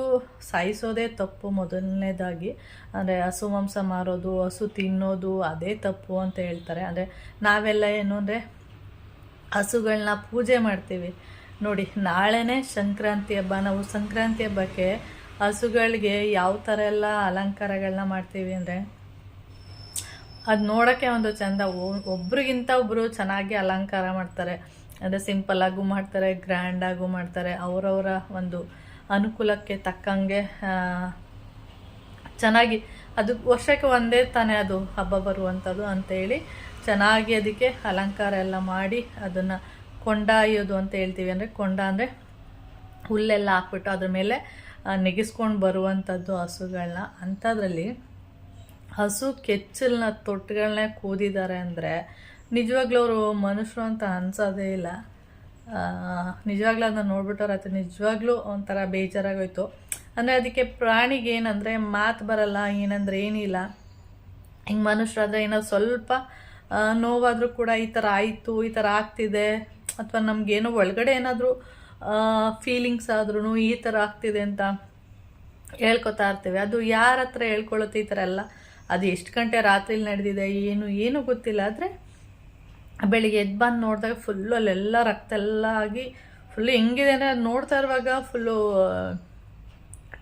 ಸಾಯಿಸೋದೇ ತಪ್ಪು ಮೊದಲನೇದಾಗಿ. ಅಂದರೆ ಹಸು ಮಾಂಸ ಮಾರೋದು, ಹಸು ತಿನ್ನೋದು ಅದೇ ತಪ್ಪು ಅಂತ ಹೇಳ್ತಾರೆ. ಅಂದರೆ ನಾವೆಲ್ಲ ಏನು ಅಂದರೆ ಹಸುಗಳನ್ನ ಪೂಜೆ ಮಾಡ್ತೀವಿ ನೋಡಿ. ನಾಳೆನೇ ಸಂಕ್ರಾಂತಿ ಹಬ್ಬ. ನಾವು ಸಂಕ್ರಾಂತಿ ಹಬ್ಬಕ್ಕೆ ಹಸುಗಳಿಗೆ ಯಾವ ಥರ ಎಲ್ಲ ಅಲಂಕಾರಗಳನ್ನ ಮಾಡ್ತೀವಿ ಅಂದರೆ ಅದು ನೋಡೋಕ್ಕೆ ಒಂದು ಚೆಂದ. ಒಬ್ರಿಗಿಂತ ಒಬ್ಬರು ಚೆನ್ನಾಗಿ ಅಲಂಕಾರ ಮಾಡ್ತಾರೆ. ಅಂದರೆ ಸಿಂಪಲ್ಲಾಗೂ ಮಾಡ್ತಾರೆ, ಗ್ರ್ಯಾಂಡಾಗೂ ಮಾಡ್ತಾರೆ. ಅವರವರ ಒಂದು ಅನುಕೂಲಕ್ಕೆ ತಕ್ಕಂಗೆ ಚೆನ್ನಾಗಿ. ಅದು ವರ್ಷಕ್ಕೆ ಒಂದೇ ತಾನೇ ಅದು ಹಬ್ಬ ಬರುವಂಥದ್ದು ಅಂತೇಳಿ ಚೆನ್ನಾಗಿ ಅದಕ್ಕೆ ಅಲಂಕಾರ ಎಲ್ಲ ಮಾಡಿ ಅದನ್ನು ಕೊಂಡಾಯೋದು ಅಂತ ಹೇಳ್ತೀವಿ. ಅಂದರೆ ಕೊಂಡ ಅಂದರೆ ಹುಲ್ಲೆಲ್ಲ ಹಾಕ್ಬಿಟ್ಟು ಅದ್ರ ಮೇಲೆ ನೆಗೆಸ್ಕೊಂಡು ಬರುವಂಥದ್ದು ಹಸುಗಳನ್ನ. ಅಂಥದ್ರಲ್ಲಿ ಹಸು ಕೆಚ್ಚಲನ್ನ ತೊಟ್ಟುಗಳನ್ನೇ ಕೂದಿದ್ದಾರೆ ಅಂದರೆ ನಿಜವಾಗ್ಲೂ ಅವರು ಮನುಷ್ಯರು ಅಂತ ಅನ್ಸೋದೇ ಇಲ್ಲ. ನಿಜವಾಗ್ಲೂ ಅದನ್ನ ನೋಡ್ಬಿಟ್ಟವ್ರು ಅದು ನಿಜವಾಗ್ಲೂ ಒಂಥರ ಬೇಜಾರಾಗೋಯ್ತು. ಅಂದರೆ ಅದಕ್ಕೆ ಪ್ರಾಣಿಗೆ ಏನಂದರೆ ಮಾತು ಬರಲ್ಲ, ಏನಂದರೆ ಏನಿಲ್ಲ. ಹಿಂಗೆ ಮನುಷ್ಯರಾದರೆ ಏನಾದ್ರು ಸ್ವಲ್ಪ ನೋವಾದರೂ ಕೂಡ ಈ ಥರ ಆಯಿತು, ಈ ಥರ ಆಗ್ತಿದೆ, ಅಥವಾ ನಮಗೇನೋ ಒಳಗಡೆ ಏನಾದರೂ ಫೀಲಿಂಗ್ಸ್ ಆದ್ರೂ ಈ ಥರ ಆಗ್ತಿದೆ ಅಂತ ಹೇಳ್ಕೊತಾ ಇರ್ತೀವಿ. ಅದು ಯಾರ ಹತ್ರ ಹೇಳ್ಕೊಳ್ಳುತ್ತೆ ಈ ಥರ ಎಲ್ಲ, ಅದು ಎಷ್ಟು ಗಂಟೆ ರಾತ್ರಿಲಿ ನಡೆದಿದೆ ಏನು ಗೊತ್ತಿಲ್ಲ. ಆದರೆ ಬೆಳಿಗ್ಗೆ ಎದ್ದು ಬಂದು ನೋಡಿದಾಗ ಫುಲ್ಲು ಅಲ್ಲೆಲ್ಲ ರಕ್ತ ಎಲ್ಲ ಆಗಿ ಫುಲ್ಲು ಹೆಂಗಿದೆ ಅಂದರೆ ಅದು ನೋಡ್ತಾ ಇರುವಾಗ ಫುಲ್ಲು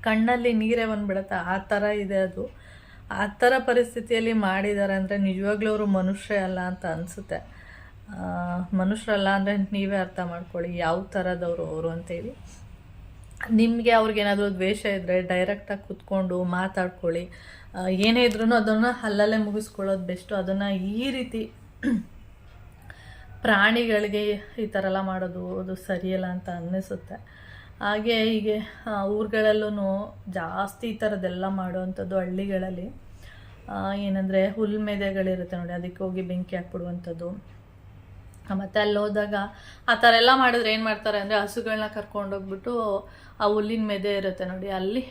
ಕಣ್ಣಲ್ಲಿ ನೀರೇ ಬಂದುಬಿಡುತ್ತೆ, ಆ ಥರ ಇದೆ ಅದು. ಆ ಥರ ಪರಿಸ್ಥಿತಿಯಲ್ಲಿ ಮಾಡಿದ್ದಾರೆ ಅಂದರೆ ನಿಜವಾಗ್ಲೂ ಅವರು ಮನುಷ್ಯ ಅಲ್ಲ ಅಂತ ಅನಿಸುತ್ತೆ. ಮನುಷ್ಯರಲ್ಲ ಅಂದರೆ ನೀವೇ ಅರ್ಥ ಮಾಡ್ಕೊಳ್ಳಿ ಯಾವ ಥರದವರು ಅವರು ಅಂತೇಳಿ. ನಿಮಗೆ ಅವ್ರಿಗೇನಾದರೂ ದ್ವೇಷ ಇದ್ದರೆ ಡೈರೆಕ್ಟಾಗಿ ಕೂತ್ಕೊಂಡು ಮಾತಾಡ್ಕೊಳ್ಳಿ. ಏನೇ ಇದ್ರೂ ಅದನ್ನು ಅಲ್ಲಲ್ಲೇ ಮುಗಿಸ್ಕೊಳ್ಳೋದು ಬೆಸ್ಟು. ಅದನ್ನು ಈ ರೀತಿ ಪ್ರಾಣಿಗಳಿಗೆ ಈ ಥರ ಎಲ್ಲ ಮಾಡೋದು ಅದು ಸರಿಯಲ್ಲ ಅಂತ ಅನ್ನಿಸುತ್ತೆ. ಹಾಗೆ ಹೀಗೆ ಊರುಗಳಲ್ಲೂ ಜಾಸ್ತಿ ಈ ಥರದ್ದೆಲ್ಲ ಮಾಡುವಂಥದ್ದು. ಹಳ್ಳಿಗಳಲ್ಲಿ ಏನಂದರೆ ಹುಲ್ಲು ಮೆದೆಗಳಿರುತ್ತೆ ನೋಡಿ, ಅದಕ್ಕೆ ಹೋಗಿ ಬೆಂಕಿ ಹಾಕ್ಬಿಡುವಂಥದ್ದು. ಮತ್ತು ಅಲ್ಲಿ ಹೋದಾಗ ಆ ಥರ ಎಲ್ಲ ಮಾಡಿದ್ರೆ ಏನು ಮಾಡ್ತಾರೆ ಅಂದರೆ ಹಸುಗಳನ್ನ ಕರ್ಕೊಂಡೋಗ್ಬಿಟ್ಟು ಆ ಹುಲ್ಲಿನ ಮೆದೆ ಇರುತ್ತೆ ನೋಡಿ, ಅಲ್ಲಿ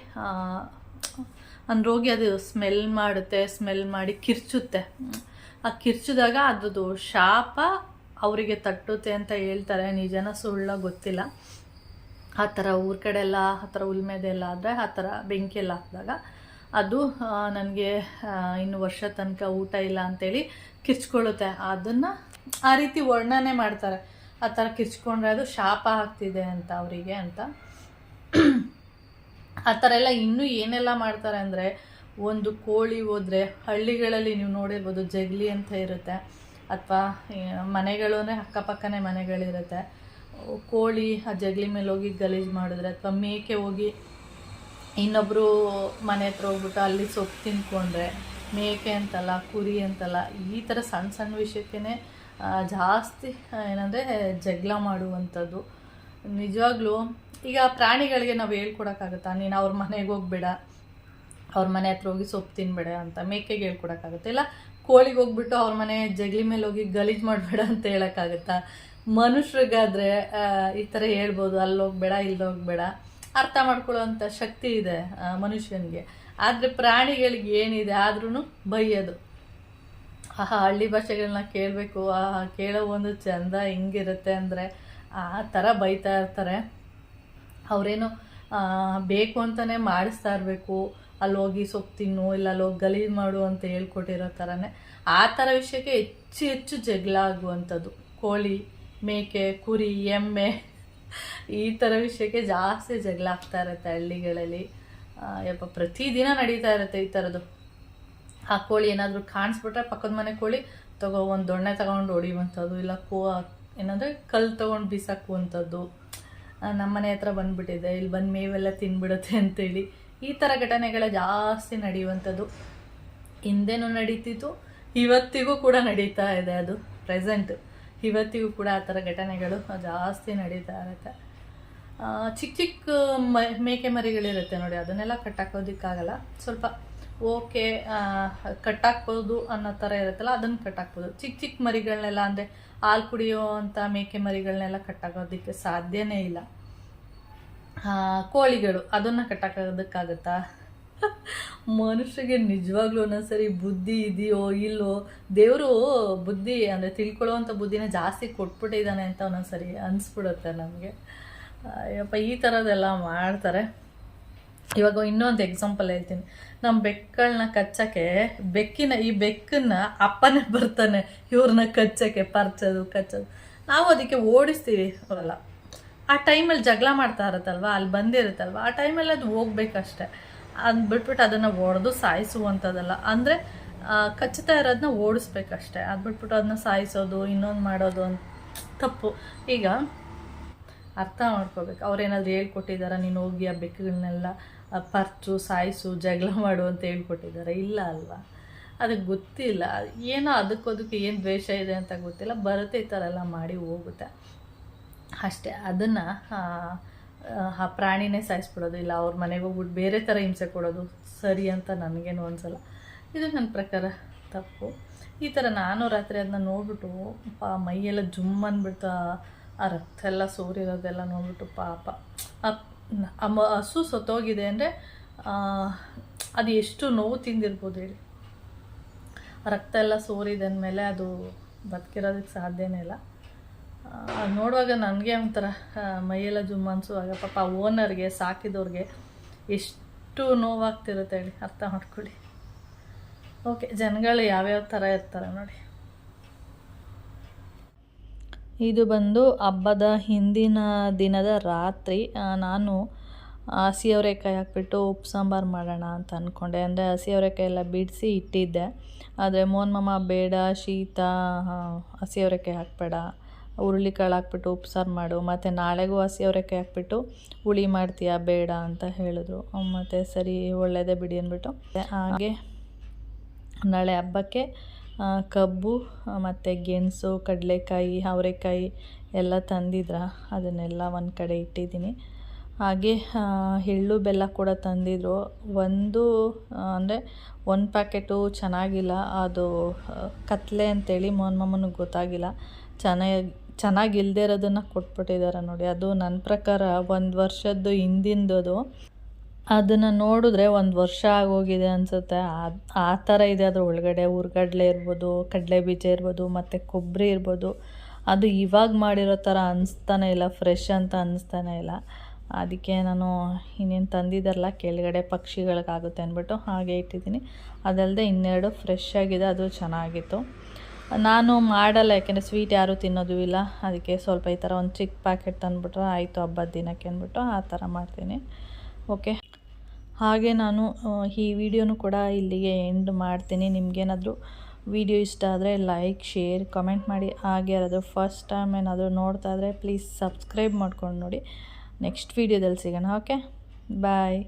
ಹೋಗಿ ಅದು ಸ್ಮೆಲ್ ಮಾಡುತ್ತೆ. ಸ್ಮೆಲ್ ಮಾಡಿ ಕಿರ್ಚುತ್ತೆ. ಆ ಕಿರ್ಚಿದಾಗ ಅದ್ರದ್ದು ಶಾಪ ಅವರಿಗೆ ತಟ್ಟುತ್ತೆ ಅಂತ ಹೇಳ್ತಾರೆ. ನಿಜನ ಸುಳ್ಳ ಗೊತ್ತಿಲ್ಲ. ಆ ಥರ ಊರ ಕಡೆ ಎಲ್ಲ ಆ ಥರ ಹುಲ್ಮೆದೆ ಎಲ್ಲ ಆದರೆ ಆ ಥರ ಬೆಂಕಿ ಎಲ್ಲ ಹಾಕಿದಾಗ ಅದು ನನಗೆ ಇನ್ನು ವರ್ಷ ತನಕ ಊಟ ಇಲ್ಲ ಅಂಥೇಳಿ ಕಿರ್ಚ್ಕೊಳ್ಳುತ್ತೆ. ಅದನ್ನು ಆ ರೀತಿ ವರ್ಣನೆ ಮಾಡ್ತಾರೆ. ಆ ಥರ ಕಿರ್ಚ್ಕೊಂಡ್ರೆ ಅದು ಶಾಪ ಆಗ್ತಿದೆ ಅಂತ ಅವರಿಗೆ ಅಂತ. ಆ ಥರ ಎಲ್ಲ ಇನ್ನೂ ಏನೆಲ್ಲ ಮಾಡ್ತಾರೆ ಅಂದರೆ, ಒಂದು ಕೋಳಿ ಹೋದರೆ ಹಳ್ಳಿಗಳಲ್ಲಿ ನೀವು ನೋಡಿರ್ಬೋದು ಜಗಲಿ ಅಂತ ಇರುತ್ತೆ, ಅಥವಾ ಮನೆಗಳು ಅಂದರೆ ಅಕ್ಕಪಕ್ಕನೇ ಮನೆಗಳಿರುತ್ತೆ. ಕೋಳಿ ಆ ಜಗಲಿ ಮೇಲೆ ಹೋಗಿ ಗಲೀಜು ಮಾಡಿದ್ರೆ, ಅಥವಾ ಮೇಕೆ ಹೋಗಿ ಇನ್ನೊಬ್ಬರು ಮನೆ ಹತ್ರ ಹೋಗ್ಬಿಟ್ಟು ಅಲ್ಲಿ ಸೊಪ್ಪು ತಿಂದ್ಕೊಂಡ್ರೆ, ಮೇಕೆ ಅಂತಲ್ಲ ಕುರಿ ಅಂತಲ್ಲ ಈ ಥರ ಸಣ್ಣ ಸಣ್ಣ ವಿಷಯಕ್ಕೇ ಜಾಸ್ತಿ ಏನಂದರೆ ಜಗಳ ಮಾಡುವಂಥದ್ದು. ನಿಜವಾಗ್ಲೂ ಈಗ ಪ್ರಾಣಿಗಳಿಗೆ ನಾವು ಹೇಳ್ಕೊಡೋಕ್ಕಾಗುತ್ತಾ, ನೀನು ಅವ್ರ ಮನೆಗೆ ಹೋಗ್ಬೇಡ, ಅವ್ರ ಮನೆ ಹತ್ರ ಹೋಗಿ ಸೊಪ್ಪು ತಿನ್ಬೇಡ ಅಂತ ಮೇಕೆಗೆ ಹೇಳ್ಕೊಡೋಕ್ಕಾಗುತ್ತೆ? ಇಲ್ಲ ಕೋಳಿಗೆ ಹೋಗ್ಬಿಟ್ಟು ಅವ್ರ ಮನೆ ಜಗಲಿ ಮೇಲೆ ಹೋಗಿ ಗಲೀಜು ಮಾಡಬೇಡ ಅಂತ ಹೇಳೋಕ್ಕಾಗುತ್ತಾ? ಮನುಷ್ಯರಿಗಾದರೆ ಈ ಥರ ಹೇಳ್ಬೋದು, ಅಲ್ಲಿ ಹೋಗ್ಬೇಡ ಇಲ್ಲಿ ಹೋಗ್ಬೇಡ, ಅರ್ಥ ಮಾಡ್ಕೊಳ್ಳೋವಂಥ ಶಕ್ತಿ ಇದೆ ಮನುಷ್ಯನಿಗೆ. ಆದರೆ ಪ್ರಾಣಿಗಳಿಗೆ ಏನಿದೆ ಆದ್ರೂ ಬೈಯೋದು. ಹಳ್ಳಿ ಭಾಷೆಗಳನ್ನ ಕೇಳಬೇಕು, ಕೇಳೋ ಒಂದು ಚಂದ ಹೆಂಗಿರುತ್ತೆ ಅಂದರೆ ಆ ಥರ ಬೈತಾ ಇರ್ತಾರೆ. ಅವರೇನು ಬೇಕು ಅಂತಲೇ ಮಾಡಿಸ್ತಾ ಇರಬೇಕು, ಅಲ್ಲಿ ಹೋಗಿ ಸೊಪ್ಪು ತಿನ್ನು, ಇಲ್ಲ ಅಲ್ಲಿ ಹೋಗಿ ಗಲೀಜು ಮಾಡು ಅಂತ ಹೇಳ್ಕೊಟ್ಟಿರೋ ಥರನೇ ಆ ಥರ ವಿಷಯಕ್ಕೆ ಹೆಚ್ಚು ಹೆಚ್ಚು ಜಗಳ ಆಗುವಂಥದ್ದು. ಕೋಳಿ, ಮೇಕೆ, ಕುರಿ, ಎಮ್ಮೆ ಈ ಥರ ವಿಷಯಕ್ಕೆ ಜಾಸ್ತಿ ಜಗಳ ಆಗ್ತಾ ಇರುತ್ತೆ ಹಳ್ಳಿಗಳಲ್ಲಿ. ಪ್ರತಿದಿನ ನಡೀತಾ ಇರುತ್ತೆ ಈ ಥರದ್ದು. ಆ ಕೋಳಿ ಏನಾದರೂ ಕಾಣಿಸ್ಬಿಟ್ರೆ ಪಕ್ಕದ ಮನೆ ಕೋಳಿ ಒಂದು ದೊಣ್ಣೆ ತಗೊಂಡು ಹೊಡಿಯುವಂಥದ್ದು, ಇಲ್ಲ ಏನಂದರೆ ಕಲ್ಲು ತೊಗೊಂಡು ಬಿಸಾಕುವಂಥದ್ದು. ನಮ್ಮ ಮನೆ ಹತ್ರ ಬಂದುಬಿಟ್ಟಿದೆ, ಇಲ್ಲಿ ಬಂದು ಮೇವೆಲ್ಲ ತಿನ್ಬಿಡುತ್ತೆ ಅಂತೇಳಿ ಈ ಥರ ಘಟನೆಗಳ ಜಾಸ್ತಿ ನಡೆಯುವಂಥದ್ದು. ಹಿಂದೆನೂ ನಡೀತಿತ್ತು, ಇವತ್ತಿಗೂ ಕೂಡ ನಡೀತಾ ಇದೆ. ಅದು ಪ್ರೆಸೆಂಟ್ ಇವತ್ತಿಗೂ ಕೂಡ ಆ ಥರ ಘಟನೆಗಳು ಜಾಸ್ತಿ ನಡೀತಾ ಇರುತ್ತೆ. ಚಿಕ್ಕ ಚಿಕ್ಕ ಮೇಕೆ ಮರಿಗಳಿರುತ್ತೆ ನೋಡಿ, ಅದನ್ನೆಲ್ಲ ಕಟ್ಟಾಕೋದಕ್ಕಾಗಲ್ಲ. ಸ್ವಲ್ಪ ಓಕೆ ಕಟ್ಟಾಕ್ಬೋದು ಅನ್ನೋ ಥರ ಇರುತ್ತಲ್ಲ, ಅದನ್ನು ಕಟ್ಟಾಕ್ಬೋದು. ಚಿಕ್ಕ ಚಿಕ್ಕ ಮರಿಗಳನ್ನೆಲ್ಲ ಅಂದರೆ ಹಾಲು ಕುಡಿಯೋ ಅಂಥ ಮೇಕೆ ಮರಿಗಳನ್ನೆಲ್ಲ ಕಟ್ಟಾಕೋದಕ್ಕೆ ಸಾಧ್ಯನೇ ಇಲ್ಲ. ಕೋಳಿಗಳು ಅದನ್ನು ಕಟ್ಟಾಕೋದಕ್ಕಾಗುತ್ತಾ? ಮನುಷ್ಯಗೆ ನಿಜವಾಗ್ಲೂ ಒಂದೊಂದ್ಸರಿ ಬುದ್ಧಿ ಇದೆಯೋ ಇಲ್ಲೋ, ದೇವರು ಬುದ್ಧಿ ಅಂದರೆ ತಿಳ್ಕೊಳ್ಳೋವಂಥ ಬುದ್ಧಿನ ಜಾಸ್ತಿ ಕೊಟ್ಬಿಟ್ಟಿದ್ದಾನೆ ಅಂತ ಒಂದೊಂದ್ಸರಿ ಅನಿಸ್ಬಿಡುತ್ತೆ ನಮಗೆ. ಯಪ್ಪ ಈ ಥರದ್ದೆಲ್ಲ ಮಾಡ್ತಾರೆ. ಇವಾಗ ಇನ್ನೊಂದು ಎಕ್ಸಾಂಪಲ್ ಹೇಳ್ತೀನಿ. ನಮ್ಮ ಬೆಕ್ಕಳನ್ನ ಕಚ್ಚೋಕ್ಕೆ ಈ ಬೆಕ್ಕನ್ನ ಅಪ್ಪನೇ ಬರ್ತಾನೆ ಇವ್ರನ್ನ ಕಚ್ಚೋಕ್ಕೆ, ಕಚ್ಚೋದು. ನಾವು ಅದಕ್ಕೆ ಓಡಿಸ್ತೀವಿ ಅವಲ್ಲ. ಆ ಟೈಮಲ್ಲಿ ಜಗಳ ಮಾಡ್ತಾ ಇರುತ್ತಲ್ವ, ಅಲ್ಲಿ ಬಂದಿರುತ್ತಲ್ವ, ಆ ಟೈಮಲ್ಲಿ ಅದು ಹೋಗ್ಬೇಕಷ್ಟೆ. ಅದು ಬಿಟ್ಬಿಟ್ಟು ಅದನ್ನು ಒಡೆದು ಸಾಯಿಸುವಂಥದ್ದಲ್ಲ. ಅಂದರೆ ಕಚ್ಚುತ್ತಾ ಇರೋದನ್ನ ಓಡಿಸ್ಬೇಕಷ್ಟೆ. ಅದು ಬಿಟ್ಬಿಟ್ಟು ಅದನ್ನ ಸಾಯಿಸೋದು, ಇನ್ನೊಂದು ಮಾಡೋದು ಅಂತ ತಪ್ಪು. ಈಗ ಅರ್ಥ ಮಾಡ್ಕೋಬೇಕು. ಅವ್ರೇನಾದ್ರು ಹೇಳ್ಕೊಟ್ಟಿದ್ದಾರೆ, ನೀನು ಹೋಗಿ ಆ ಬೆಕ್ಕುಗಳನ್ನೆಲ್ಲ ಪರ್ಚು ಸಾಯಿಸು ಜಗಳ ಮಾಡು ಅಂತ ಹೇಳ್ಕೊಟ್ಟಿದ್ದಾರೆ? ಇಲ್ಲ ಅಲ್ವಾ? ಅದಕ್ಕೆ ಗೊತ್ತಿಲ್ಲ, ಏನೋ ಅದಕ್ಕೆ ಏನು ದ್ವೇಷ ಇದೆ ಅಂತ ಗೊತ್ತಿಲ್ಲ, ಬರುತ್ತೆ ಈ ಥರ ಎಲ್ಲ ಮಾಡಿ ಹೋಗುತ್ತೆ ಅಷ್ಟೇ. ಅದನ್ನು ಆ ಪ್ರಾಣಿನೇ ಸಾಯಿಸ್ಬಿಡೋದು, ಇಲ್ಲ ಅವ್ರ ಮನೆಗೆ ಹೋಗ್ಬಿಟ್ಟು ಬೇರೆ ಥರ ಹಿಂಸೆ ಕೊಡೋದು ಸರಿ ಅಂತ ನನಗೇನು ಅನಿಸಲ್ಲ. ಇದು ನನ್ನ ಪ್ರಕಾರ ತಪ್ಪು. ಈ ಥರ ನಾನು ರಾತ್ರಿ ಅದನ್ನ ನೋಡ್ಬಿಟ್ಟು ಮೈಯೆಲ್ಲ ಜುಮ್ ಅಂದ್ಬಿಟ್ಟು ಆ ರಕ್ತ ಎಲ್ಲ ಸೋರಿರೋದೆಲ್ಲ ನೋಡ್ಬಿಟ್ಟು ಪಾಪ ಹಸು ಸತ್ತೋಗಿದೆ ಅಂದರೆ ಅದು ಎಷ್ಟು ನೋವು ತಿಂದಿರ್ಬೋದು ಹೇಳಿ. ರಕ್ತ ಎಲ್ಲ ಸೋರಿದೆ ಅಂದಮೇಲೆ ಅದು ಬದುಕಿರೋದಕ್ಕೆ ಸಾಧ್ಯನೇ ಇಲ್ಲ. ಅದು ನೋಡುವಾಗ ನನಗೆ ಒಂಥರ ಮೈಯೆಲ್ಲ ಜುಮ್ ಅನಿಸುವಾಗ ಪಾಪ ಓನರ್ಗೆ, ಸಾಕಿದವ್ರಿಗೆ ಎಷ್ಟು ಎಷ್ಟು ನೋವಾಗ್ತಿರುತ್ತೆ ಹೇಳಿ, ಅರ್ಥ ಮಾಡ್ಕೊಳ್ಳಿ. ಓಕೆ, ಜನಗಳು ಯಾವ್ಯಾವ ಥರ ಇರ್ತಾರೆ ನೋಡಿ. ಇದು ಬಂದು ಹಬ್ಬದ ಹಿಂದಿನ ದಿನದ ರಾತ್ರಿ ನಾನು ಹಸಿ ಅವರೆಕಾಯಿ ಹಾಕ್ಬಿಟ್ಟು ಉಪ್ಪು ಸಾಂಬಾರು ಮಾಡೋಣ ಅಂತ ಅಂದ್ಕೊಂಡೆ. ಅಂದರೆ ಹಸಿ ಅವರೆಕಾಯಿ ಎಲ್ಲ ಬಿಡಿಸಿ ಇಟ್ಟಿದ್ದೆ. ಆದರೆ ಮೋಹನ್ ಮಾಮ ಬೇಡ ಶೀತ, ಹಸಿ ಅವರೆಕಾಯಿ ಹಾಕಬೇಡ, ಹುರುಳಿಕಾಳು ಹಾಕ್ಬಿಟ್ಟು ಉಪ್ಪು ಸಾರು ಮಾಡು, ಮತ್ತು ನಾಳೆಗೂ ಹಸಿ ಅವರೆಕಾಯಿ ಹಾಕ್ಬಿಟ್ಟು ಹುಳಿ ಮಾಡ್ತೀಯಾ ಬೇಡ ಅಂತ ಹೇಳಿದ್ರು. ಮತ್ತು ಸರಿ ಒಳ್ಳೆಯದೇ ಬಿಡಿ ಅಂದ್ಬಿಟ್ಟು ಹಾಗೆ ನಾಳೆ ಹಬ್ಬಕ್ಕೆ ಕಬ್ಬು ಮತ್ತು ಗೆಣಸು, ಕಡಲೆಕಾಯಿ, ಅವರೆಕಾಯಿ ಎಲ್ಲ ತಂದಿದ್ರ, ಅದನ್ನೆಲ್ಲ ಒಂದು ಕಡೆ ಇಟ್ಟಿದ್ದೀನಿ. ಹಾಗೆ ಎಳ್ಳು ಬೆಲ್ಲ ಕೂಡ ತಂದಿದ್ರು. ಅಂದರೆ ಒಂದು ಪ್ಯಾಕೆಟು ಚೆನ್ನಾಗಿಲ್ಲ, ಅದು ಕತ್ಲೆ ಅಂತೇಳಿ ಮೋಹನ್ ಮಾಮನಿಗೆ ಗೊತ್ತಾಗಿಲ್ಲ, ಚೆನ್ನಾಗಿಲ್ಲದೆ ಇರೋದನ್ನು ಕೊಟ್ಬಿಟ್ಟಿದ್ದಾರೆ ನೋಡಿ. ಅದು ನನ್ನ ಪ್ರಕಾರ 1 ವರ್ಷದ್ದು ಹಿಂದಿಂದದು. ಅದನ್ನು ನೋಡಿದ್ರೆ 1 ವರ್ಷ ಆಗೋಗಿದೆ ಅನಿಸುತ್ತೆ. ಆ ಥರ ಇದೆ. ಅದ್ರ ಒಳಗಡೆ ಹುರ್ಗಡ್ಲೆ ಇರ್ಬೋದು, ಕಡಲೆ ಬೀಜ ಇರ್ಬೋದು, ಮತ್ತು ಕೊಬ್ಬರಿ ಇರ್ಬೋದು. ಅದು ಇವಾಗ ಮಾಡಿರೋ ಥರ ಅನಿಸ್ತಾನೆ ಇಲ್ಲ, ಫ್ರೆಶ್ ಅಂತ ಅನಿಸ್ತಾನೆ ಇಲ್ಲ. ಅದಕ್ಕೆ ನಾನು ಇನ್ನೇನು ತಂದಿದ್ದಾರಲ್ಲ ಕೆಳಗಡೆ ಪಕ್ಷಿಗಳಿಗಾಗುತ್ತೆ ಅಂದ್ಬಿಟ್ಟು ಹಾಗೆ ಇಟ್ಟಿದ್ದೀನಿ. ಅದಲ್ಲದೆ 2 ಫ್ರೆಶ್ ಆಗಿದೆ, ಅದು ಚೆನ್ನಾಗಿತ್ತು. ನಾನು ಮಾಡಲ್ಲ, ಯಾಕೆಂದರೆ ಸ್ವೀಟ್ ಯಾರೂ ತಿನ್ನೋದು ಇಲ್ಲ. ಅದಕ್ಕೆ ಸ್ವಲ್ಪ ಈ ಥರ ಒಂದು ಚಿಕ್ಕ ಪ್ಯಾಕೆಟ್ ತಂದುಬಿಟ್ರೆ ಆಯಿತು ಹಬ್ಬದ ದಿನಕ್ಕೆ ಅಂದ್ಬಿಟ್ಟು ಆ ಥರ ಮಾಡ್ತೀನಿ. ಓಕೆ, ಹಾಗೆ ನಾನು ಈ ವಿಡಿಯೋನು ಕೂಡ ಇಲ್ಲಿಗೆ ಎಂಡ್ ಮಾಡ್ತೀನಿ. ನಿಮಗೇನಾದರೂ ವಿಡಿಯೋ ಇಷ್ಟ ಆದರೆ ಲೈಕ್, ಶೇರ್, ಕಮೆಂಟ್ ಮಾಡಿ. ಹಾಗೆ ಯಾರಾದರೂ ಫಸ್ಟ್ ಟೈಮ್ ಏನಾದರೂ ನೋಡ್ತಾ ಇದ್ದರೆ ಪ್ಲೀಸ್ ಸಬ್ಸ್ಕ್ರೈಬ್ ಮಾಡ್ಕೊಂಡು ನೋಡಿ. ನೆಕ್ಸ್ಟ್ ವೀಡಿಯೋದಲ್ಲಿ ಸಿಗೋಣ. ಓಕೆ, ಬಾಯ್.